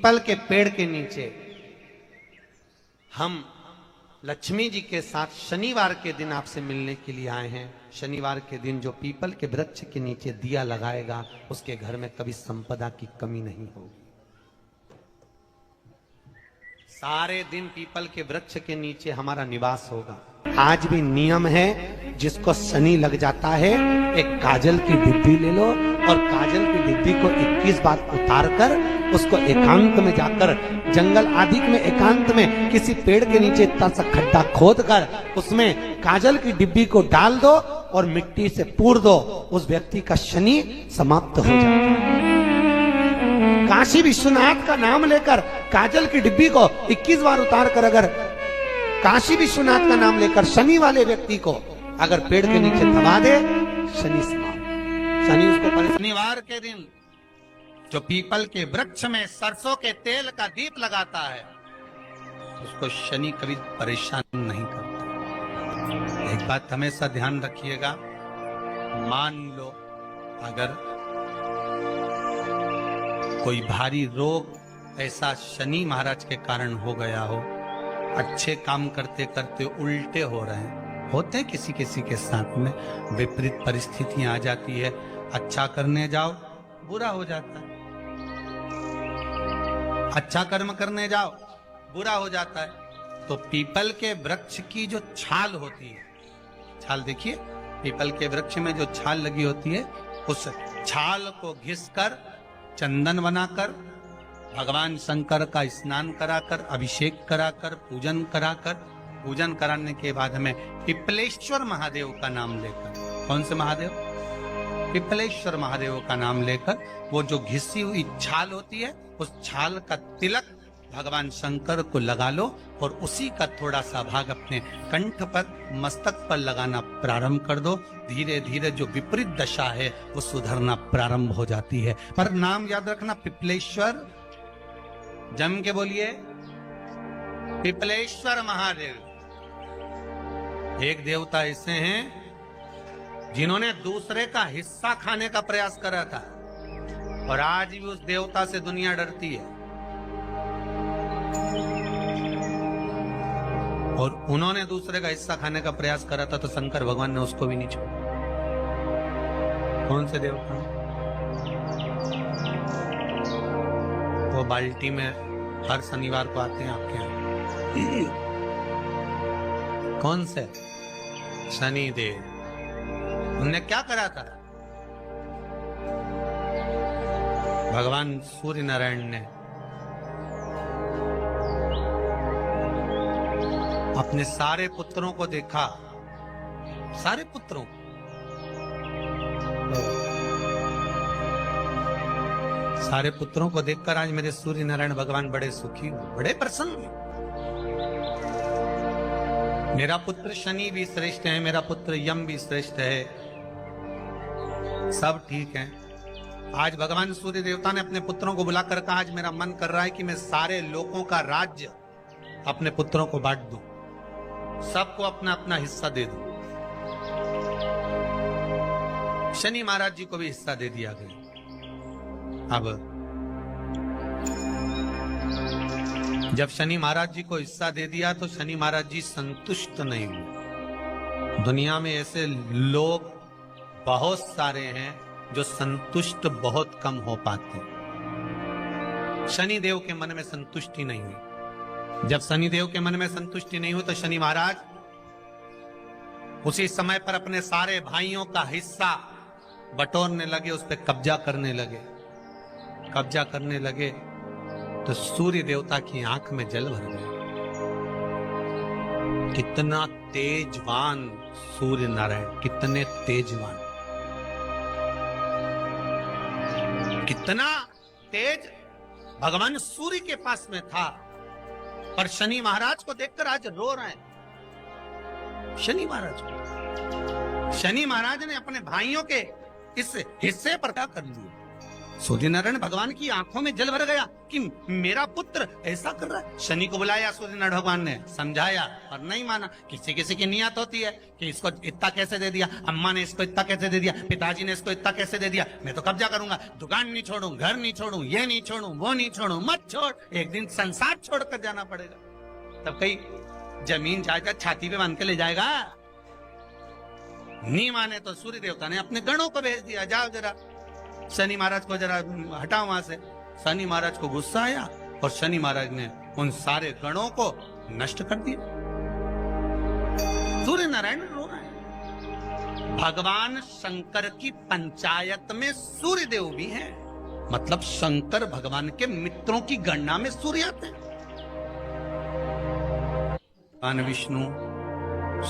People के पेड़ के नीचे हम लक्ष्मी जी के साथ शनिवार के दिन आपसे मिलने के लिए आए हैं। शनिवार के दिन जो पीपल के वृक्ष के नीचे दिया लगाएगा उसके घर में कभी संपदा की कमी नहीं होगी। सारे दिन पीपल के वृक्ष के नीचे हमारा निवास होगा। आज भी नियम है, जिसको शनि लग जाता है एक काजल की डिब्बी ले लो और काजल की डिब्बी को 21 बार उतार कर उसको एकांत में जाकर जंगल आदि में एकांत में किसी पेड़ के नीचे इतना सा खड्डा खोद कर उसमें काजल की डिब्बी को डाल दो और मिट्टी से पूर दो, उस व्यक्ति का शनि समाप्त हो जाता है। काशी विश्वनाथ का नाम लेकर काजल की डिब्बी को 21 बार उतार कर अगर काशी विश्वनाथ का नाम लेकर शनि वाले व्यक्ति को अगर पेड़ के नीचे दबा दे, शनि समाप्त। शनि उसको शनिवार के दिन जो पीपल के वृक्ष में सरसों के तेल का दीप लगाता है उसको शनि कभी परेशान नहीं करता। एक बात हमेशा ध्यान रखिएगा, मान लो अगर कोई भारी रोग ऐसा शनि महाराज के कारण हो गया हो, अच्छे काम करते करते उल्टे हो रहे हैं, होते हैं किसी किसी के साथ में, विपरीत परिस्थितियां आ जाती है, अच्छा करने जाओ बुरा हो जाता है, अच्छा कर्म करने जाओ बुरा हो जाता है। तो पीपल के वृक्ष की जो छाल होती है, छाल देखिए पीपल के वृक्ष में जो छाल लगी होती है, उस छाल को घिसकर चंदन बनाकर भगवान शंकर का स्नान कराकर अभिषेक कराकर पूजन कराकर, पूजन कराने के बाद में पिपलेश्वर महादेव का नाम लेकर, कौन से महादेव? पिपलेश्वर महादेव का नाम लेकर वो जो घिसी हुई छाल होती है उस छाल का तिलक भगवान शंकर को लगा लो और उसी का थोड़ा सा भाग अपने कंठ पर मस्तक पर लगाना प्रारंभ कर दो। धीरे धीरे जो विपरीत दशा है वो सुधरना प्रारंभ हो जाती है। पर नाम याद रखना, पिपलेश्वर, जम के बोलिए पिपलेश्वर महादेव। एक देवता ऐसे हैं जिन्होंने दूसरे का हिस्सा खाने का प्रयास करा था और आज भी उस देवता से दुनिया डरती है। और उन्होंने दूसरे का हिस्सा खाने का प्रयास करा था तो शंकर भगवान ने उसको भी नहीं छोड़ा। कौन से देवता? वो बाल्टी में हर शनिवार को आते हैं आपके यहाँ। कौन से? शनि देव। उन्होंने क्या करा था? भगवान सूर्य नारायण ने अपने सारे पुत्रों को देखा, सारे पुत्रों सारे पुत्रों को देखकर आज मेरे सूर्य नारायण भगवान बड़े सुखी, बड़े प्रसन्न। मेरा पुत्र शनि भी श्रेष्ठ है, मेरा पुत्र यम भी श्रेष्ठ है, सब ठीक है। आज भगवान सूर्य देवता ने अपने पुत्रों को बुलाकर कहा, आज मेरा मन कर रहा है कि मैं सारे लोगों का राज्य अपने पुत्रों को बांट दूं, सबको अपना अपना हिस्सा दे दूं। शनि महाराज जी को भी हिस्सा दे दिया गया। अब जब शनि महाराज जी को हिस्सा दे दिया तो शनि महाराज जी संतुष्ट नहीं हुए। दुनिया में ऐसे लोग बहुत सारे हैं जो संतुष्ट बहुत कम हो पाते। शनि देव के मन में संतुष्टि नहीं हुई। जब शनि देव के मन में संतुष्टि नहीं हुई तो शनि महाराज उसी समय पर अपने सारे भाइयों का हिस्सा बटोरने लगे, उस पर कब्जा करने लगे। कब्जा करने लगे तो सूर्य देवता की आंख में जल भर गया। कितना तेजवान सूर्य नारायण, कितने तेजवान, कितना तेज भगवान सूर्य के पास में था। पर शनि महाराज को देखकर आज रो रहे हैं। शनि महाराज को, शनि महाराज ने अपने भाइयों के इस हिस्से पर क्या कर लिया? सूर्य नारायण भगवान की आंखों में जल भर गया कि मेरा पुत्र ऐसा कर रहा है। शनि को बुलाया सूर्य नारायण भगवान ने, समझाया और नहीं माना। किसी किसी की नियत होती है कि इसको इतना कैसे दे दिया, अम्मा ने इसको इतना कैसे दे दिया, पिताजी ने इसको इतना कैसे दे दिया, मैं तो कब्जा करूंगा, दुकान नहीं छोड़ू, घर नहीं छोड़ू, ये नहीं छोड़ू, वो नहीं छोड़ू। मत छोड़, एक दिन संसार छोड़कर जाना पड़ेगा। तब कहीं जमीन जायदाद छाती पे बांध के ले जाएगा। नहीं माने तो सूर्य देवता ने अपने गणों को भेज दिया, जाओ जरा शनि महाराज को जरा हटाओ वहां से। शनि महाराज को गुस्सा आया और शनि महाराज ने उन सारे गणों को नष्ट कर दिया। सूर्य नारायण रो रहे हैं। भगवान शंकर की पंचायत में सूर्य देव भी हैं, मतलब शंकर भगवान के मित्रों की गणना में सूर्य आते हैं। भगवान विष्णु,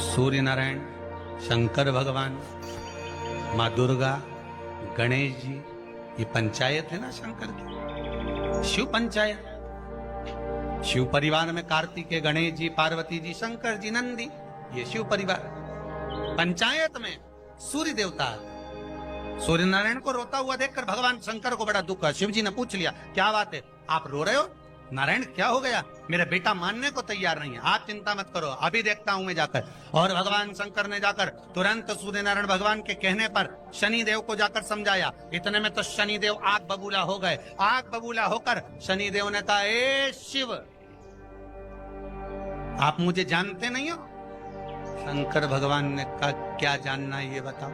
सूर्य नारायण, शंकर भगवान, माँ दुर्गा, गणेश जी, ये पंचायत है ना शंकर की, शिव पंचायत। शिव परिवार में कार्तिकेय, गणेश जी, पार्वती जी, शंकर जी, नंदी, ये शिव परिवार। पंचायत में सूर्य देवता। सूर्य नारायण को रोता हुआ देखकर भगवान शंकर को बड़ा दुख हुआ। शिव जी ने पूछ लिया, क्या बात है, आप रो रहे हो? नारायण क्या हो गया? मेरा बेटा मानने को तैयार नहीं है। आप चिंता मत करो, अभी देखता हूं मैं जाकर। और भगवान शंकर ने जाकर तुरंत सूर्य नारायण भगवान के कहने पर शनि देव को जाकर समझाया। इतने में तो शनि देव आग बबूला हो गए। आग बबूला होकर शनि देव ने कहा, ए शिव, आप मुझे जानते नहीं हो? शंकर भगवान ने कहा, क्या जानना है ये बताओ,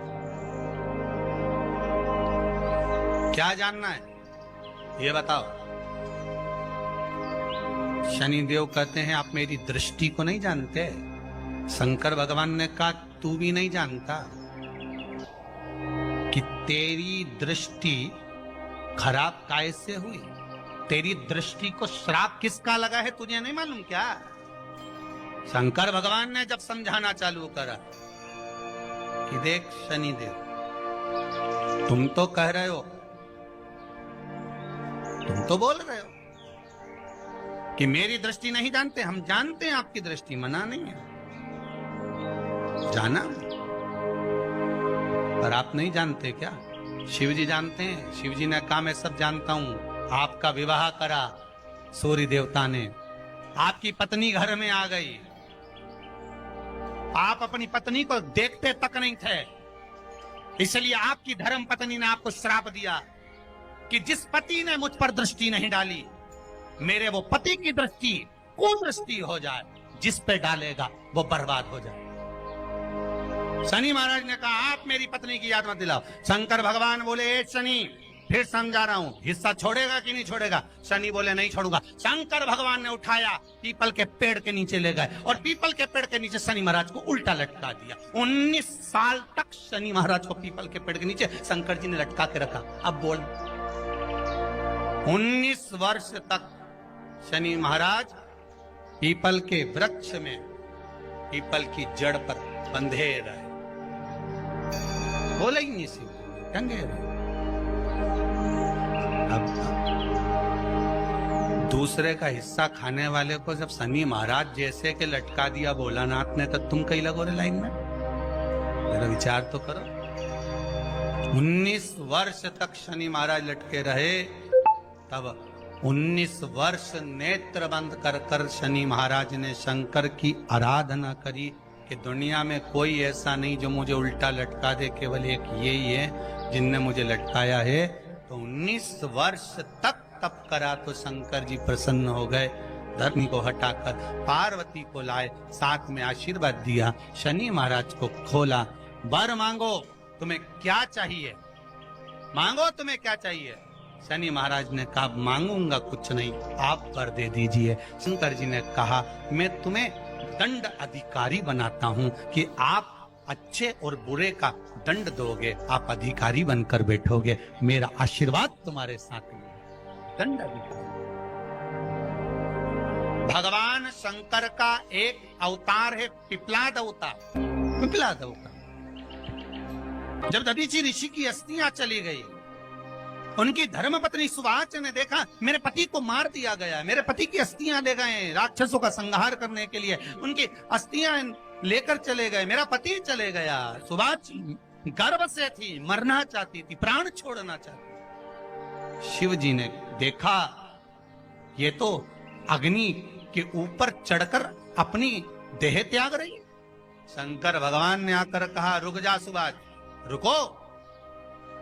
क्या जानना है ये बताओ। शनिदेव कहते हैं, आप मेरी दृष्टि को नहीं जानते। शंकर भगवान ने कहा, तू भी नहीं जानता कि तेरी दृष्टि खराब कैसे हुई। तेरी दृष्टि को श्राप किसका लगा है तुझे नहीं मालूम क्या? शंकर भगवान ने जब समझाना चालू करा कि देख शनिदेव, तुम तो कह रहे हो, तुम तो बोल रहे हो कि मेरी दृष्टि नहीं जानते। हम जानते हैं आपकी दृष्टि, मना नहीं है, जाना, पर आप नहीं जानते क्या? शिव जी जानते हैं। शिव जी ने कहा, मैं सब जानता हूं। आपका विवाह करा सूर्य देवता ने, आपकी पत्नी घर में आ गई, आप अपनी पत्नी को देखते तक नहीं थे, इसलिए आपकी धर्म पत्नी ने आपको श्राप दिया कि जिस पति ने मुझ पर दृष्टि नहीं डाली, मेरे वो पति की दृष्टि कुदृष्टि हो जाए, जिस पे डालेगा वो बर्बाद हो जाए। शनि महाराज ने कहा, आप मेरी पत्नी की याद मत दिलाओ। शंकर भगवान बोले, शनि, फिर समझा रहा हूं, हिस्सा छोड़ेगा कि नहीं छोड़ेगा? शनि बोले, नहीं छोड़ूंगा। शंकर भगवान ने उठाया, पीपल के पेड़ के नीचे ले गए और पीपल के पेड़ के नीचे शनि महाराज को उल्टा लटका दिया। 19 साल तक शनि महाराज को पीपल के पेड़ के नीचे शंकर जी ने लटका के रखा। अब बोल, 19 वर्ष तक शनि महाराज पीपल के वृक्ष में, पीपल की जड़ पर बंधे रहे, बोले ही नहीं, सी टंगे रहे। अब दूसरे का हिस्सा खाने वाले को जब शनि महाराज जैसे के लटका दिया भोलानाथ ने, तो तुम कहीं लगो रे लाइन में? मेरा विचार तो करो। 19 वर्ष तक शनि महाराज लटके रहे, तब 19 वर्ष नेत्र बंद कर कर शनि महाराज ने शंकर की आराधना करी कि दुनिया में कोई ऐसा नहीं जो मुझे उल्टा लटका दे, केवल एक यही है जिनने मुझे लटकाया है। तो 19 वर्ष तक तप करा तो शंकर जी प्रसन्न हो गए। धर्मी को हटाकर पार्वती को लाए, साथ में आशीर्वाद दिया, शनि महाराज को खोला। वर मांगो, तुम्हें क्या चाहिए, मांगो तुम्हें क्या चाहिए। शनि महाराज ने कहा, मांगूंगा कुछ नहीं, आप कर दे दीजिए। शंकर जी ने कहा, मैं तुम्हें दंड अधिकारी बनाता हूं कि आप अच्छे और बुरे का दंड दोगे, आप अधिकारी बनकर बैठोगे, मेरा आशीर्वाद तुम्हारे साथ में। दंड अधिकारी। भगवान शंकर का एक अवतार है पिपलाद अवतार। पिपलाद अवतार, जब दधीचि ऋषि की अस्थियां चली गई, उनकी धर्मपत्नी सुवाच ने देखा मेरे पति को मार दिया गया, मेरे पति की अस्थियां ले गए राक्षसों का संहार करने के लिए, उनकी अस्थियां लेकर चले गए, मेरा पति चले गया। सुवाच गर्व से थी, मरना चाहती थी, प्राण छोड़ना चाहती। शिव जी ने देखा ये तो अग्नि के ऊपर चढ़कर अपनी देह त्याग रही है। शंकर भगवान ने आकर कहा, रुक जा सुभाष, रुको,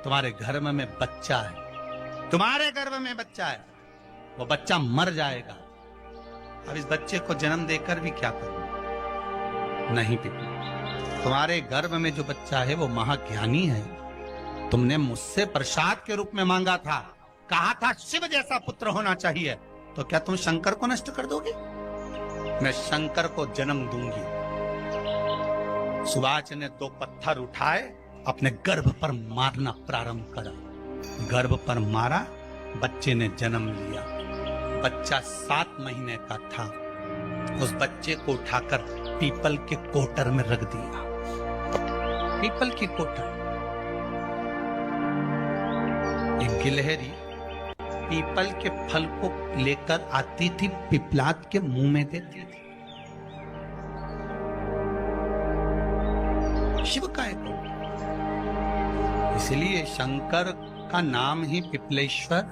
तुम्हारे गर्भ में बच्चा है, तुम्हारे गर्भ में बच्चा है, वो बच्चा मर जाएगा। अब इस बच्चे को जन्म देकर भी क्या करूं? नहीं पिता, तुम्हारे गर्भ में जो बच्चा है वो महाज्ञानी है। तुमने मुझसे प्रसाद के रूप में मांगा था, कहा था शिव जैसा पुत्र होना चाहिए, तो क्या तुम शंकर को नष्ट कर दोगे? मैं शंकर को जन्म दूंगी। सुभाष ने 2 पत्थर उठाए, अपने गर्भ पर मारना प्रारंभ करा। गर्भ पर मारा, बच्चे ने जन्म लिया। बच्चा 7 महीने का था। उस बच्चे को उठाकर पीपल के कोटर में रख दिया। पीपल की कोटर। एक गिलहरी पीपल के फल को लेकर आती थी, पिपलाद के मुंह में देती थी। शिव का एक, इसलिए शंकर का नाम ही पिपलेश्वर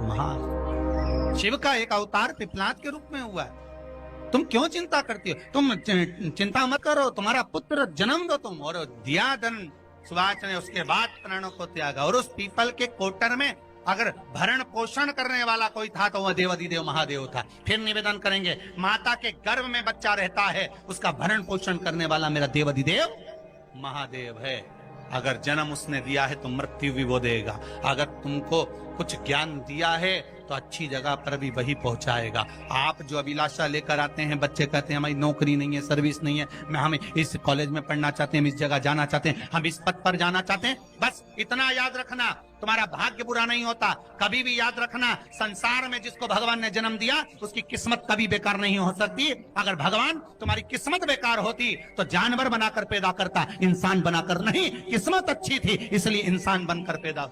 महान। शिव का एक अवतार पिपलाद के रूप में हुआ है। तुम क्यों चिंता करती हो? तुम चिंता मत करो, तुम्हारा पुत्र जन्म दो तुम। और दिया धन सुभाष ने, उसके बाद प्राणों को त्यागा। और उस पीपल के कोटर में अगर भरण पोषण करने वाला कोई था तो वह देवाधिदेव महादेव था। फिर निवेदन करेंगे, माता के गर्भ में बच्चा रहता है, उसका भरण पोषण करने वाला मेरा देवाधिदेव महादेव है। अगर जन्म उसने दिया है तो मृत्यु भी वो देगा। अगर तुमको कुछ ज्ञान दिया है तो अच्छी जगह पर भी वही पहुंचाएगा। आप जो अभिलाषा लेकर आते हैं, बच्चे कहते हैं हमारी नौकरी नहीं है, सर्विस नहीं है, हम इस कॉलेज में पढ़ना चाहते हैं, हम इस जगह जाना चाहते हैं, हम इस पद पर जाना चाहते हैं, बस इतना याद रखना, तुम्हारा भाग्य बुरा नहीं होता। कभी भी याद रखना, संसार में जिसको भगवान ने जन्म दिया उसकी किस्मत कभी बेकार नहीं हो सकती। अगर भगवान तुम्हारी किस्मत बेकार होती तो जानवर बनाकर पैदा करता, इंसान बनाकर नहीं। किस्मत अच्छी थी इसलिए इंसान बनकर पैदा,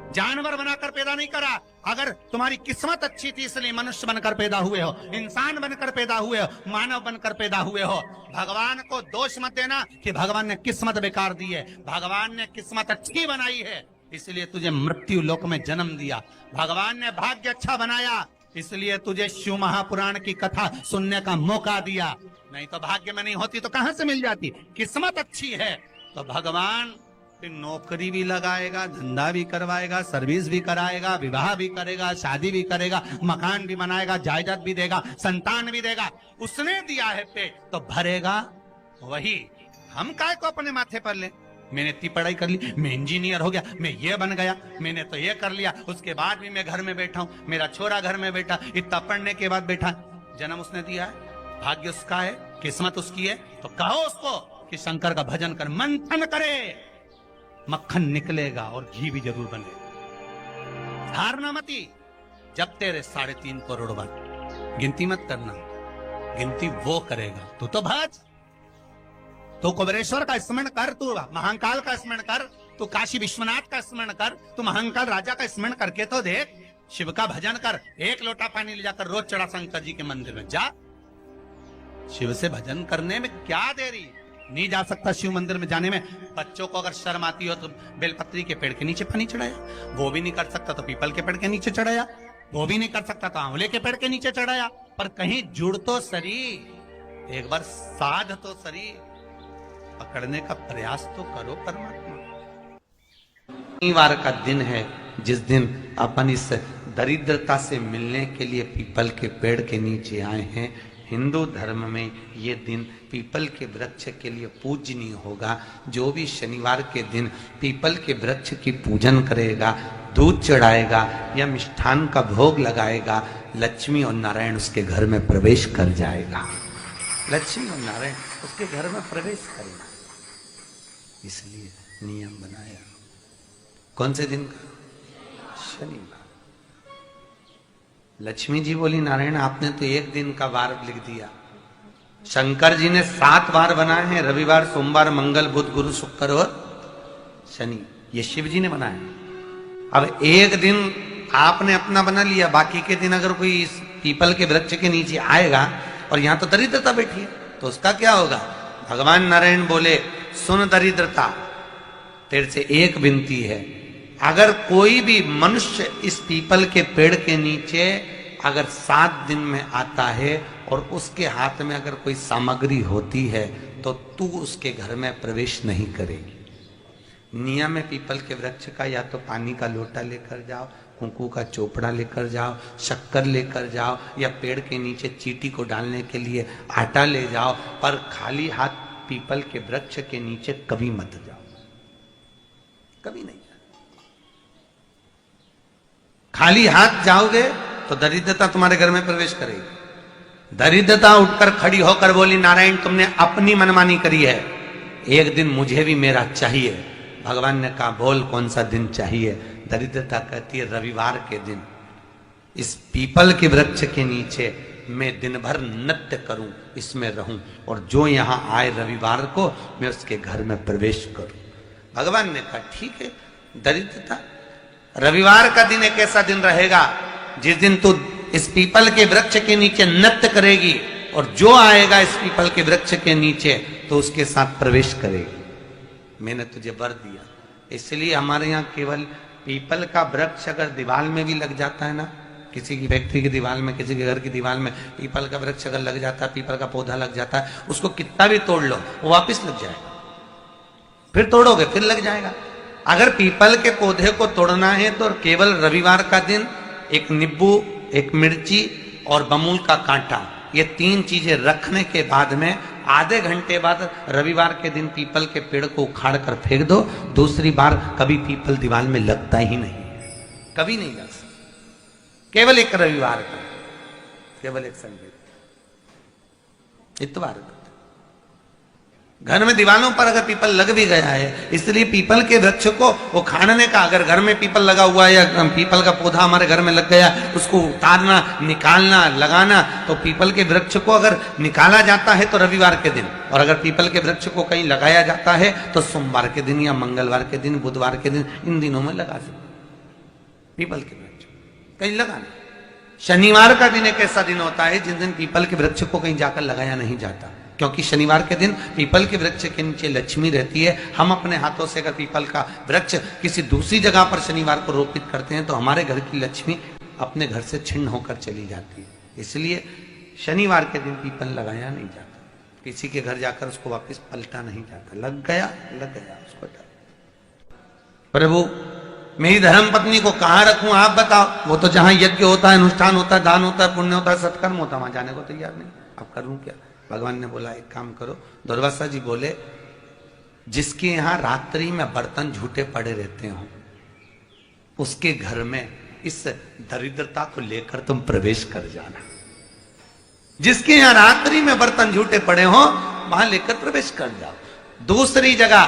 जानवर बनाकर पैदा नहीं करा। अगर तुम्हारी किस्मत अच्छी थी इसलिए मनुष्य बनकर पैदा हुए हो, इंसान बनकर पैदा हुए हो, मानव बनकर पैदा हुए हो। भगवान को दोष मत देना कि भगवान ने किस्मत बेकार दी है। भगवान ने किस्मत अच्छी बनाई है इसलिए तुझे मृत्यु लोक में जन्म दिया। भगवान ने भाग्य अच्छा बनाया इसलिए तुझे शिव महापुराण की कथा सुनने का मौका दिया। नहीं तो भाग्य में नहीं होती तो कहां से मिल जाती? किस्मत अच्छी है तो भगवान फिर नौकरी भी लगाएगा, धंधा भी करवाएगा, सर्विस भी कराएगा, विवाह भी करेगा, शादी भी करेगा, मकान भी बनाएगा, जायदाद भी देगा, संतान भी देगा। उसने दिया है पेट तो भरेगा वही। हम काय को अपने माथे पर ले? मैंने इतनी पढ़ाई कर ली, मैं इंजीनियर हो गया, मैं ये बन गया, मैंने तो ये कर लिया, उसके बाद भी मैं घर में बैठा हूं, मेरा छोरा घर में बैठा, इतना पढ़ने के बाद बैठा। जन्म उसने दिया है, भाग्य उसका है, किस्मत उसकी है, तो कहो उसको कि शंकर का भजन कर, मंथन करे, मक्खन निकलेगा और घी भी जरूर बनेगा। हारना मती। जब तेरे 3.5 करोड़ बार गिनती मत करना, गिनती वो करेगा। तू तो भज, तू कुबेरेश्वर का स्मरण कर, तू महाकाल का स्मरण कर, तू काशी विश्वनाथ का स्मरण कर, तू महाकाल राजा का स्मरण करके तो देख। शिव का भजन कर, 1 लोटा पानी ले जाकर रोज चढ़ा शंकर जी के मंदिर में जा। शिव से भजन करने में क्या देरी? नहीं जा सकता शिव मंदिर में जाने में? बच्चों को अगर शर्म आती हो तो बेलपत्री के पेड़ के नीचे पानी चढ़ाया। वो भी नहीं कर सकता तो पीपल के पेड़ के नीचे चढ़ाया। वो भी नहीं कर सकता तो आंवले के पेड़ के नीचे चढ़ाया। पर कहीं जुड़ तो सरी, एक बार साध तो सरी, पकड़ने का प्रयास तो करो परमात्मा। शनिवार का दिन है जिस दिन अपन इस दरिद्रता से मिलने के लिए पीपल के पेड़ के नीचे आए हैं। हिंदू धर्म में ये दिन पीपल के वृक्ष के लिए पूजनीय होगा। जो भी शनिवार के दिन पीपल के वृक्ष की पूजन करेगा, दूध चढ़ाएगा या मिष्ठान का भोग लगाएगा, लक्ष्मी और नारायण उसके घर में प्रवेश कर जाएगा। लक्ष्मी और नारायण उसके घर में प्रवेश करेगा, इसलिए नियम बनाया। कौन से दिन का? शनिवार। लक्ष्मी जी बोली, नारायण आपने तो 1 दिन का वार लिख दिया। शंकर जी ने 7 वार बनाए हैं, रविवार, सोमवार, मंगल, बुध, गुरु, शुक्र और शनि। ये शिव जी ने बनाया। अब 1 दिन आपने अपना बना लिया, बाकी के दिन अगर कोई इस पीपल के वृक्ष के नीचे आएगा और यहां तो दरिद्रता बैठी है तो उसका क्या होगा? भगवान नारायण बोले, सुन दरिद्रता, तेरे से एक विनती है, अगर कोई भी मनुष्य इस पीपल के पेड़ के नीचे अगर 7 दिन में आता है और उसके हाथ में अगर कोई सामग्री होती है तो तू उसके घर में प्रवेश नहीं करेगी। नियम है पीपल के वृक्ष का, या तो पानी का लोटा लेकर जाओ, कुंकू का चोपड़ा लेकर जाओ, शक्कर लेकर जाओ, या पेड़ के नीचे चींटी को डालने के लिए आटा ले जाओ, पर खाली हाथ पीपल के वृक्ष के नीचे कभी मत जाओ, कभी नहीं। खाली हाथ जाओगे तो दरिद्रता तुम्हारे घर में प्रवेश करेगी। दरिद्रता उठकर खड़ी होकर बोली, नारायण तुमने अपनी मनमानी करी है, एक दिन मुझे भी मेरा चाहिए। भगवान ने कहा बोल कौन सा दिन चाहिए। दरिद्रता कहती है रविवार के दिन इस पीपल के वृक्ष के नीचे मैं दिन भर नृत्य करूं, इसमें रहूं, और जो यहां आए रविवार को मैं उसके घर में प्रवेश करूं। भगवान ने कहा ठीक है। दरिद्रता रविवार का दिन एक ऐसा दिन रहेगा जिस दिन तू इस पीपल के वृक्ष के नीचे नृत्य करेगी, और जो आएगा इस पीपल के वृक्ष के नीचे तो उसके साथ प्रवेश करेगी। मैंने तुझे वर दिया। इसलिए हमारे यहाँ केवल पीपल का वृक्ष अगर दीवार में भी लग जाता है ना, किसी की फैक्ट्री की दीवार में, किसी के घर की दीवार में पीपल का वृक्ष अगर लग जाता है, पीपल का पौधा लग जाता है, उसको कितना भी तोड़ लो वो वापस लग जाएगा। फिर तोड़ोगे फिर लग जाएगा। अगर पीपल के पौधे को तोड़ना है तो केवल रविवार का दिन एक नींबू, एक मिर्ची और बमूल का कांटा, ये 3 चीजें रखने के बाद में आधे घंटे बाद रविवार के दिन पीपल के पेड़ को उखाड़ कर फेंक दो। दूसरी बार कभी पीपल दीवार में लगता ही नहीं, कभी नहीं लग सकता। केवल एक रविवार का, केवल एक संडे, इतवार का। घर में दीवारों पर अगर पीपल लग भी गया है, इसलिए पीपल के वृक्ष को उखाड़ने का, अगर घर में पीपल लगा हुआ है या पीपल का पौधा हमारे घर में लग गया, उसको उतारना, निकालना, लगाना, तो पीपल के वृक्ष को अगर निकाला जाता है तो रविवार के दिन, और अगर पीपल के वृक्ष को कहीं लगाया जाता है तो सोमवार के दिन या मंगलवार के दिन, बुधवार के दिन, इन दिनों में लगा सकते पीपल के वृक्ष कहीं लगाना। शनिवार का दिन एक ऐसा दिन होता है जिस दिन पीपल के वृक्ष को कहीं जाकर लगाया नहीं जाता, क्योंकि शनिवार के दिन पीपल के वृक्ष के नीचे लक्ष्मी रहती है। हम अपने हाथों से अगर पीपल का वृक्ष किसी दूसरी जगह पर शनिवार को रोपित करते हैं तो हमारे घर की लक्ष्मी अपने घर से छिन्न होकर चली जाती है। इसलिए शनिवार के दिन पीपल लगाया नहीं जाता, किसी के घर जाकर उसको वापस पलटा नहीं जाता। लग गया उसको। प्रभु मेरी धर्म पत्नी को कहाँ रखूं आप बताओ। वो तो जहां यज्ञ होता है, अनुष्ठान होता है, दान होता है, पुण्य होता है, सत्कर्म होता है, वहां जाने को तैयार नहीं। अब करूं क्या। भगवान ने बोला एक काम करो। दुर्वासा जी बोले जिसके यहां रात्रि में बर्तन झूठे पड़े रहते हो उसके घर में इस दरिद्रता को लेकर तुम प्रवेश कर जाना। जिसके यहां रात्रि में बर्तन झूठे पड़े हो वहां लेकर प्रवेश कर जाओ। दूसरी जगह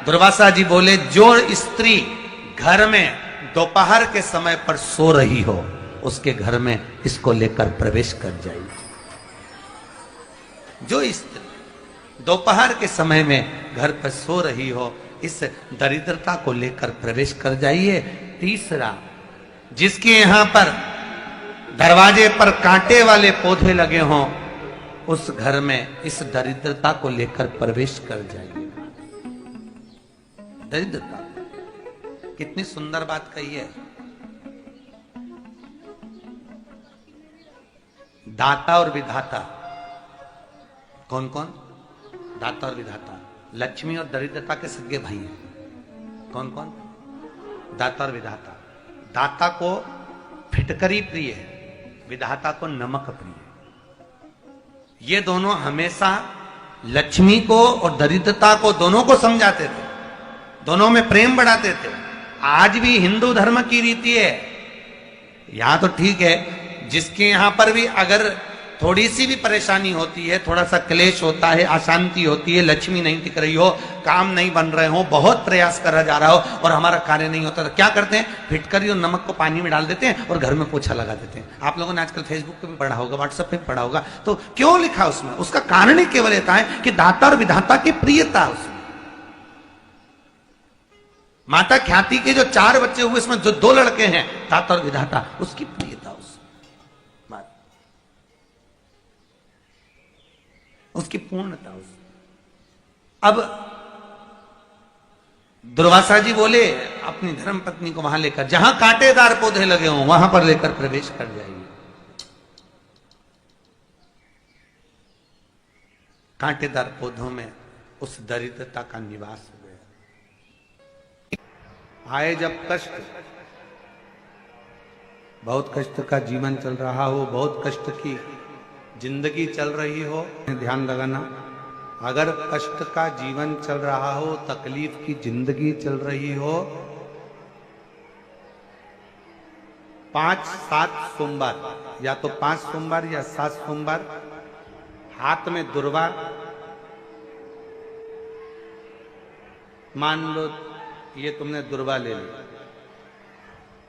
दुर्वासा जी बोले जो स्त्री घर में दोपहर के समय पर सो रही हो उसके घर में इसको लेकर प्रवेश कर जाइए। जो स्त्री दोपहर के समय में घर पर सो रही हो इस दरिद्रता को लेकर प्रवेश कर जाइए। तीसरा, जिसके यहां पर दरवाजे पर कांटे वाले पौधे लगे हों उस घर में इस दरिद्रता को लेकर प्रवेश कर जाइए। दरिद्रता कितनी सुंदर बात कही है। दाता और विधाता कौन कौन? दाता और विधाता। लक्ष्मी और दरिद्रता के सगे भाई हैं। कौन कौन? दाता और विधाता। दाता को फिटकरी प्रिय है, विधाता को नमक प्रिय है। ये दोनों हमेशा लक्ष्मी को और दरिद्रता को दोनों को समझाते थे, दोनों में प्रेम बढ़ाते थे। आज भी हिंदू धर्म की रीति है। यहां तो ठीक है, जिसके यहां पर भी अगर थोड़ी सी भी परेशानी होती है, थोड़ा सा क्लेश होता है, अशांति होती है, लक्ष्मी नहीं टिक रही हो, काम नहीं बन रहे हो, बहुत प्रयास करा जा रहा हो और हमारा कार्य नहीं होता, तो क्या करते हैं? फिटकरी और नमक को पानी में डाल देते हैं और घर में पोछा लगा देते हैं। आप लोगों ने आजकल फेसबुक पे भी पढ़ा होगा, व्हाट्सएप पे भी पढ़ा होगा। तो क्यों लिखा उसमें? उसका कारण ही केवल होता है कि दाता और विधाता की प्रियता उसमें। माता ख्याति के जो 4 बच्चे हुए इसमें जो 2 लड़के हैं, दाता और विधाता, उसकी प्रियता उसकी पूर्णता। अब दुर्वासा जी बोले अपनी धर्म पत्नी को वहां लेकर, जहां कांटेदार पौधे लगे हों वहां पर लेकर प्रवेश कर जाइए। कांटेदार पौधों में उस दरिद्रता का निवास हो गया। आए जब कष्ट, बहुत कष्ट का जीवन चल रहा हो, बहुत कष्ट की जिंदगी चल रही हो, ध्यान लगाना, अगर कष्ट का जीवन चल रहा हो, तकलीफ की जिंदगी चल रही हो, 5-7 सोमवार, या तो 5 सोमवार या 7 सोमवार, हाथ में दुर्वा, मान लो ये तुमने दुर्वा ले ली,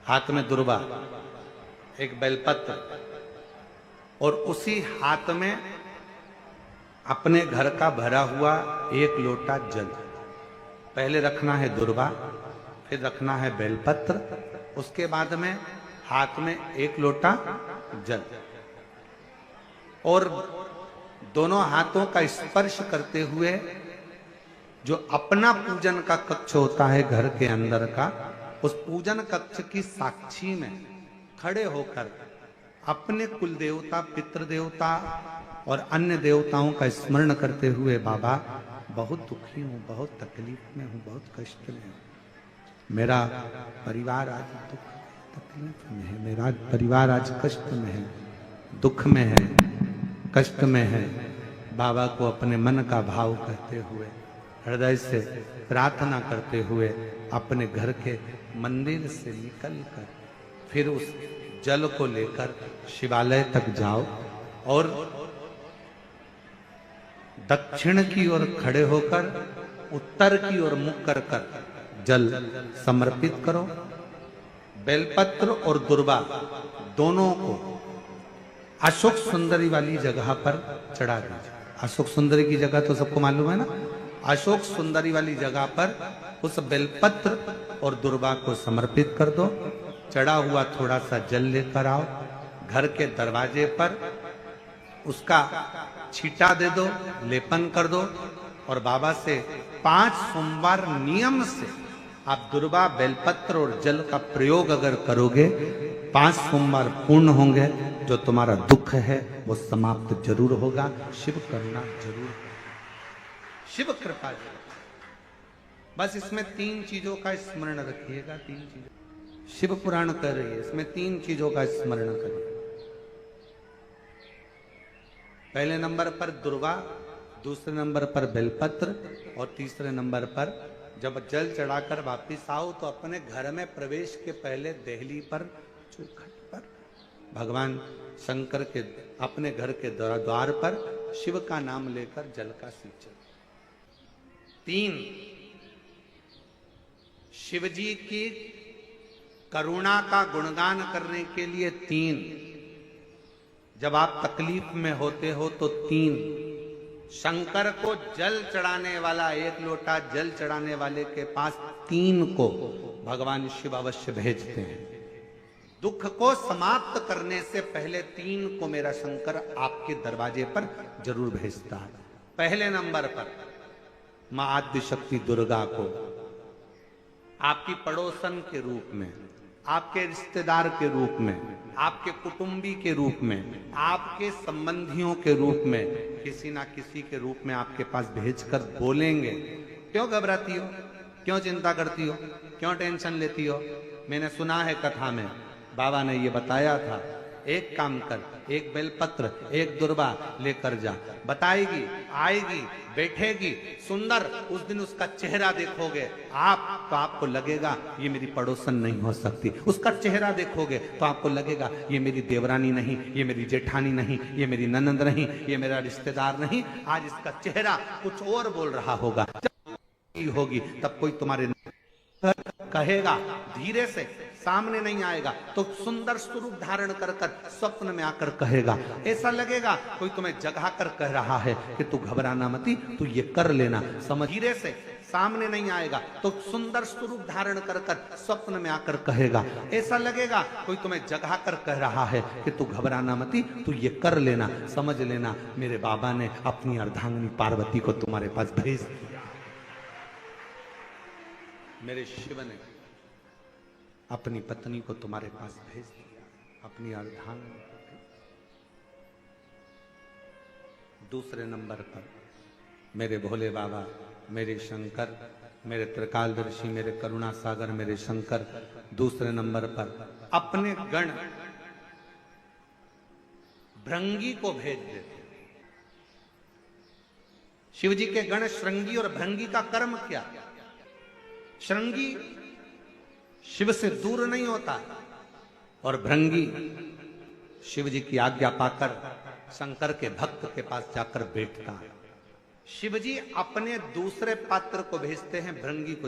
हाथ में दुर्वा, एक बेलपत्र, और उसी हाथ में अपने घर का भरा हुआ 1 लोटा जल। पहले रखना है दुर्वा, फिर रखना है बेलपत्र, उसके बाद में हाथ में 1 लोटा जल, और दोनों हाथों का स्पर्श करते हुए जो अपना पूजन का कक्ष होता है घर के अंदर का, उस पूजन कक्ष की साक्षी में खड़े होकर अपने कुल देवता, पितृ देवता और अन्य देवताओं का स्मरण करते हुए, बाबा बहुत दुखी हूं, बहुत तकलीफ में हूं, बहुत कष्ट में हूं, मेरा परिवार आज दुख तकलीफ में है, मेरा परिवार आज कष्ट में है, दुख में है, कष्ट में है। बाबा को अपने मन का भाव कहते हुए, हृदय से प्रार्थना करते हुए अपने घर के मंदिर से निकलकर फिर उस जल को लेकर शिवालय तक जाओ और दक्षिण की ओर खड़े होकर उत्तर की ओर मुख कर कर जल समर्पित करो। बेलपत्र और दुर्वा दोनों को अशोक सुंदरी वाली जगह पर चढ़ा दीजिए। अशोक सुंदरी की जगह तो सबको मालूम है ना। अशोक सुंदरी वाली जगह पर उस बेलपत्र और दुर्वा को समर्पित कर दो। चढ़ा हुआ थोड़ा सा जल लेकर आओ, घर के दरवाजे पर उसका छींटा दे दो, लेपन कर दो, और बाबा से 5 सोमवार नियम से आप दुर्वा, बेलपत्र और जल का प्रयोग अगर करोगे, 5 सोमवार पूर्ण होंगे। जो तुम्हारा दुख है वो समाप्त जरूर होगा। शिव करुणा जरूर, शिव कृपा जरूर। बस इसमें 3 चीजों का स्मरण रखिएगा। 3 चीजें शिव पुराण कर रही है, इसमें 3 चीजों का स्मरण करिए। पहले नंबर पर दुर्वा, दूसरे नंबर पर बेलपत्र, और तीसरे नंबर पर जब जल चढ़ाकर वापिस आओ तो अपने घर में प्रवेश के पहले देहली पर, चौखट पर भगवान शंकर के अपने घर के द्वार पर शिव का नाम लेकर जल का सिंचन। 3 शिवजी की करुणा का गुणगान करने के लिए 3, जब आप तकलीफ में होते हो तो 3, शंकर को जल चढ़ाने वाला, 1 लोटा जल चढ़ाने वाले के पास 3 को भगवान शिव अवश्य भेजते हैं। दुख को समाप्त करने से पहले 3 को मेरा शंकर आपके दरवाजे पर जरूर भेजता है। पहले नंबर पर मां आद्य शक्ति दुर्गा को आपकी पड़ोसन के रूप में, आपके रिश्तेदार के रूप में, आपके कुटुंबी के रूप में, आपके संबंधियों के रूप में, किसी ना किसी के रूप में आपके पास भेजकर बोलेंगे, क्यों घबराती हो, क्यों चिंता करती हो, क्यों टेंशन लेती हो। मैंने सुना है कथा में, बाबा ने ये बताया था, एक काम कर, 1 बेलपत्र, 1 दुर्वा लेकर जा, बताएगी, आएगी, बैठेगी, सुंदर, उस दिन उसका चेहरा देखोगे आप तो आपको लगेगा ये मेरी पड़ोसन नहीं हो सकती। उसका चेहरा देखोगे तो आपको लगेगा ये मेरी देवरानी नहीं, ये मेरी जेठानी नहीं, ये मेरी ननंद नहीं, ये मेरा रिश्तेदार नहीं। आज इसका चेहरा कुछ और बोल रहा होगा। जब होगी तब कोई तुम्हारे कहेगा, धीरे से, सामने नहीं आएगा तो सुंदर स्वरूप धारण कर कर स्वप्न में आकर कहेगा। ऐसा लगेगा कोई तुम्हें जगा कर कह रहा है कि तू घबराना मती, तू ये कर लेना, समझ। धीरे से, सामने नहीं आएगा तो सुंदर स्वरूप धारण कर कर स्वप्न में आकर कहेगा। ऐसा लगेगा कोई तुम्हें जगा कर कह रहा है कि तू घबराना मती, तू ये कर लेना, समझ लेना, मेरे बाबा ने अपनी अर्धांगिनी पार्वती को तुम्हारे पास भेज दिया। मेरे शिव ने अपनी पत्नी को तुम्हारे पास भेज दिया, अपनी अर्धांगिनी को भेज दिया। दूसरे नंबर पर मेरे भोले बाबा, मेरे शंकर, मेरे त्रिकालदर्शी, मेरे करुणा सागर, मेरे शंकर दूसरे नंबर पर अपने गण भृंगी को भेज देते। शिव जी के गण श्रृंगी और भृंगी का कर्म क्या? श्रृंगी शिव से दूर नहीं होता और भृंगी शिव जी की आज्ञा पाकर शंकर के भक्त के पास जाकर बैठता है। शिव जी अपने दूसरे पात्र को भेजते हैं भृंगी को